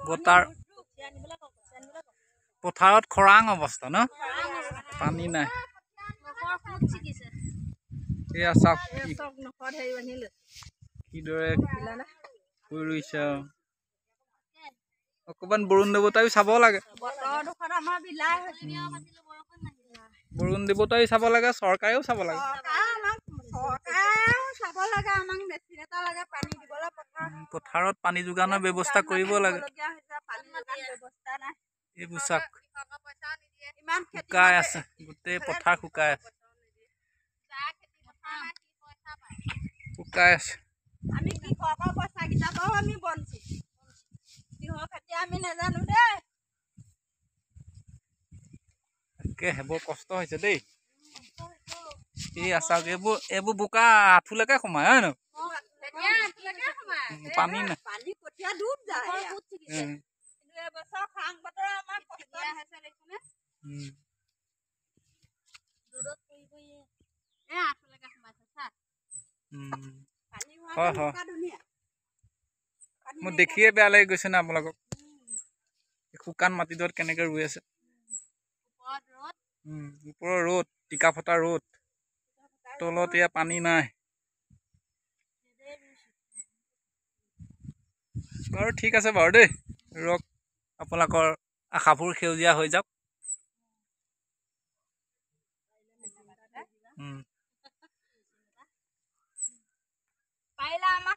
বতাৰ পথাৰত খৰাং অৱস্থা ন পানী নাই এয়া চাওক কিদৰে কৈ ৰুইছে অকমান বৰুণ দেৱতাইও চাব লাগে বৰুণ দেৱতাইও চাব লাগে চৰকাৰেও চাব লাগে পথাৰত পানী যোগানৰ ব্যৱস্থা কৰিব লাগে এইবোৰ চাওক শুকাই আছে গোটেই পথাৰ শুকাই আছে শুকাই আছে আমি কি খোৱা পইচা কিটা পাও আমি বঞ্চিত কিহৰ খেতি আমি নাজানো দেই তাকে বৰ কষ্ট হৈছে দেই এই আচাক এইবোৰ বোকা আঁঠুলৈকে সোমাই হয় ন পানী নাই পানী কঠীয়া ডুব যায় কিন্তু এবছৰ খাং বতৰ আমাৰ কষ্ট হৈছে দেখোনে ৰ'দত পৰি পৰি আঁঠুলৈকে সোমাইছে চা পানী হোৱা ধুনীয়া মোৰ দেখিয়ে বেয়া লাগি গৈছে না আপোনালোকক শুকান মাটিডৰাত কেনেকে ৰুই আছে ওপৰৰ ৰ'দ টিকা ফটা ৰ'দ তলত এয়া পানী নাই বাৰু ঠিক আছে বাৰু দেই ৰক আপোনালোকৰ আশাবোৰ সেউজীয়া হৈ যাওক পাৰিলে আমাক